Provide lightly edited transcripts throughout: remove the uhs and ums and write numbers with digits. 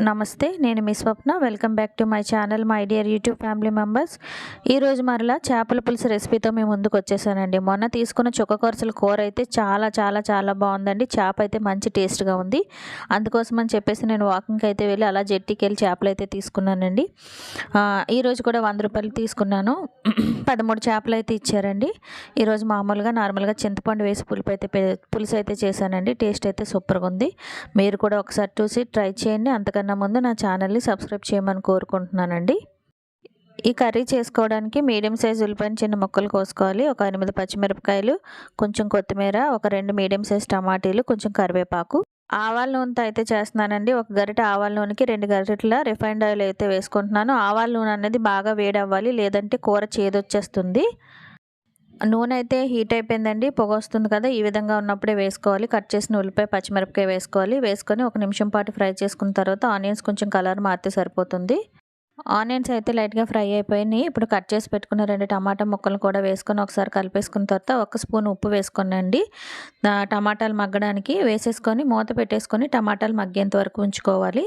నమస్తే, నేను మీ Swapna. Welcome back to my channel, my dear YouTube family members. ఈరోజు మరలా చేపల పులుసు రెసిపీతో మేము ముందుకు వచ్చేసానండి. మొన్న తీసుకున్న చుక్కకొరసల కూర అయితే చాలా చాలా చాలా బాగుందండి. చేప అయితే మంచి టేస్ట్గా ఉంది. అందుకోసం అని చెప్పేసి నేను వాకింగ్కి అయితే వెళ్ళి అలా జెట్టీకి వెళ్ళి చేపలు అయితే తీసుకున్నానండి. ఈరోజు కూడా 100 రూపాయలు తీసుకున్నాను. 13 చేపలు అయితే ఇచ్చారండి. ఈరోజు మామూలుగా నార్మల్గా చింతపండు వేసి పులుసు అయితే చేశానండి. టేస్ట్ అయితే సూపర్గా ఉంది. మీరు కూడా ఒకసారి చూసి ట్రై చేయండి. అంతకన్నా ముందు నా ఛానల్ని సబ్స్క్రైబ్ చేయమని కోరుకుంటున్నానండి. ఈ కర్రీ చేసుకోవడానికి మీడియం సైజు ఉల్లిపాయలు చిన్న ముక్కలు కోసుకోవాలి. ఒక 8 పచ్చిమిరపకాయలు, కొంచెం కొత్తిమీర, ఒక 2 మీడియం సైజు టమాటీలు, కొంచెం కరివేపాకు. ఆవాల నూనెతో అయితే చేస్తున్నానండి. ఒక గరిటె ఆవాల నూనెకి 2 గరిటెల రిఫైండ్ ఆయిల్ అయితే వేసుకుంటున్నాను. ఆవాల నూనె అనేది బాగా వేడవ్వాలి, లేదంటే కూర చేదొచ్చేస్తుంది. నూనె అయితే హీట్ అయిపోయిందండి. పొగ వస్తుంది కదా, ఈ విధంగా ఉన్నప్పుడే వేసుకోవాలి. కట్ చేసిన ఉల్లిపాయ, పచ్చిమిరపకాయ వేసుకోవాలి. వేసుకొని 1 నిమిషం పాటు ఫ్రై చేసుకున్న తర్వాత ఆనియన్స్ కొంచెం కలర్ మారితే సరిపోతుంది. ఆనియన్స్ అయితే లైట్గా ఫ్రై అయిపోయినాయి. ఇప్పుడు కట్ చేసి పెట్టుకున్న 2 టమాటా ముక్కలు కూడా వేసుకొని ఒకసారి కలిపేసుకున్న తర్వాత 1 స్పూన్ ఉప్పు వేసుకోనండి. టమాటాలు మగ్గడానికి వేసేసుకొని మూత పెట్టేసుకొని టమాటాలు మగ్గేంత వరకు ఉంచుకోవాలి.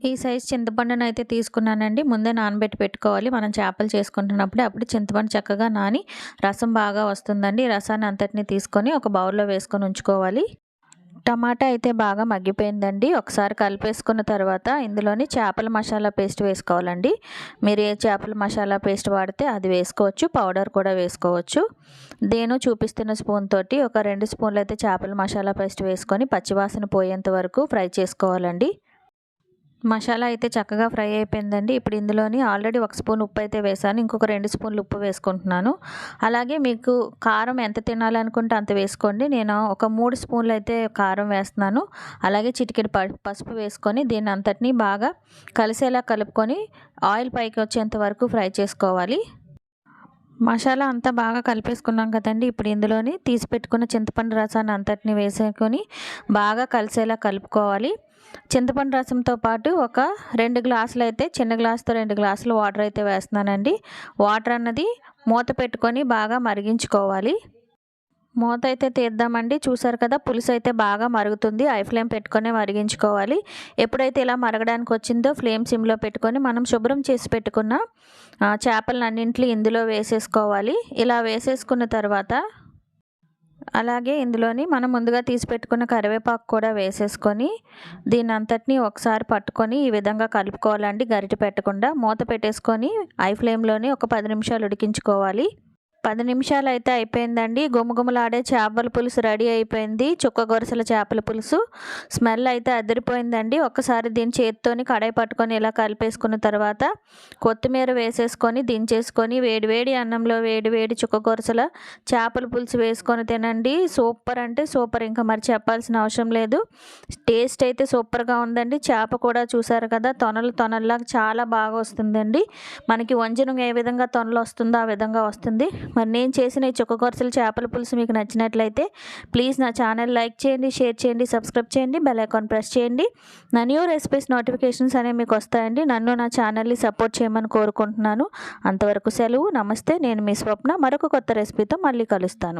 ఈ సైజ్ చింతపండును అయితే తీసుకున్నానండి. ముందే నానబెట్టి పెట్టుకోవాలి. మనం చేపలు చేసుకుంటున్నప్పుడు అప్పుడు చింతపండు చక్కగా నాని రసం బాగా వస్తుందండి. ఈ రసాన్ని అంతటిని తీసుకొని ఒక బౌల్లో వేసుకొని ఉంచుకోవాలి. టమాటా అయితే బాగా మగ్గిపోయిందండి. ఒకసారి కలిపేసుకున్న తర్వాత ఇందులోని చేపల మసాలా పేస్ట్ వేసుకోవాలండి. మీరు ఏ చేపల మసాలా పేస్ట్ వాడితే అది వేసుకోవచ్చు, పౌడర్ కూడా వేసుకోవచ్చు. నేను చూపిస్తున్న స్పూన్ తోటి ఒక 2 స్పూన్లు అయితే చేపల మసాలా పేస్ట్ వేసుకొని పచ్చివాసన పోయేంత వరకు ఫ్రై చేసుకోవాలండి. మసాలా అయితే చక్కగా ఫ్రై అయిపోయిందండి. ఇప్పుడు ఇందులోని ఆల్రెడీ 1 స్పూన్ ఉప్పు అయితే వేసాను. ఇంకొక 2 స్పూన్లు ఉప్పు వేసుకుంటున్నాను. అలాగే మీకు కారం ఎంత తినాలనుకుంటే అంత వేసుకోండి. నేను ఒక 3 స్పూన్లు అయితే కారం వేస్తున్నాను. అలాగే చిటికెడు పసుపు వేసుకొని దీన్ని అంతటినీ బాగా కలిసేలా కలుపుకొని ఆయిల్ పైకి వచ్చేంత వరకు ఫ్రై చేసుకోవాలి. మసాలా అంతా బాగా కలిపేసుకున్నాం కదండి. ఇప్పుడు ఇందులోని తీసి పెట్టుకున్న చింతపండు రసాన్ని అంతటిని వేసుకొని బాగా కలిసేలా కలుపుకోవాలి. చింతపండు రసంతో పాటు ఒక 2 గ్లాసులు అయితే, చిన్న గ్లాసుతో 2 గ్లాసులు వాటర్ అయితే వేస్తున్నానండి. వాటర్ అన్నది మూత పెట్టుకొని బాగా మరిగించుకోవాలి. మూత అయితే తీద్దామండి. చూసారు కదా, పులుసు అయితే బాగా మరుగుతుంది. హై ఫ్లేమ్ పెట్టుకొని మరిగించుకోవాలి. ఎప్పుడైతే ఇలా మరగడానికి వచ్చిందో ఫ్లేమ్ సిమ్లో పెట్టుకొని మనం శుభ్రం చేసి పెట్టుకున్న చేపలన్నింటినీ ఇందులో వేసేసుకోవాలి. ఇలా వేసేసుకున్న తర్వాత అలాగే ఇందులోని మనం ముందుగా తీసి పెట్టుకున్న కరివేపాకు కూడా వేసేసుకొని దీన్ని అంతటినీ ఒకసారి పట్టుకొని ఈ విధంగా కలుపుకోవాలండి. గరిటె పెట్టకుండా మూత పెట్టేసుకొని హై ఫ్లేమ్లోని ఒక 10 నిమిషాలు ఉడికించుకోవాలి. 10 నిమిషాలు అయితే అయిపోయిందండి. గుమగుమలాడే చేపల పులుసు రెడీ అయిపోయింది. చుక్కగొరసల చేపల పులుసు స్మెల్ అయితే అదిరిపోయిందండి. ఒక్కసారి దీన్ని చేతితోని కడాయి పట్టుకొని ఇలా కలిపేసుకున్న తర్వాత కొత్తిమీర వేసేసుకొని దించేసుకొని వేడివేడి అన్నంలో వేడివేడి చుక్కగొరసల చేపల పులుసు వేసుకొని తినండి. సూపర్ అంటే సూపర్, ఇంకా మరి చెప్పాల్సిన అవసరం లేదు. టేస్ట్ అయితే సూపర్గా ఉందండి. చేప కూడా చూసారు కదా, తొనల్లాగా చాలా బాగా వస్తుందండి. మనకి వంజనం ఏ విధంగా తొనలు వస్తుందో ఆ విధంగా వస్తుంది. మరి నేను చేసిన ఈ చుక్కకొరసల చేపల పులుసు మీకు నచ్చినట్లయితే ప్లీజ్ నా ఛానల్ లైక్ చేయండి, షేర్ చేయండి, సబ్స్క్రైబ్ చేయండి, బెల్ ఐకాన్ ప్రెస్ చేయండి. నా న్యూ రెసిపీస్ నోటిఫికేషన్స్ అనేవి మీకు వస్తాయండి. నన్ను నా ఛానల్ని సపోర్ట్ చేయమని కోరుకుంటున్నాను. అంతవరకు సెలవు. నమస్తే, నేను మీ స్వప్న. మరొక కొత్త రెసిపీతో మళ్ళీ కలుస్తాను.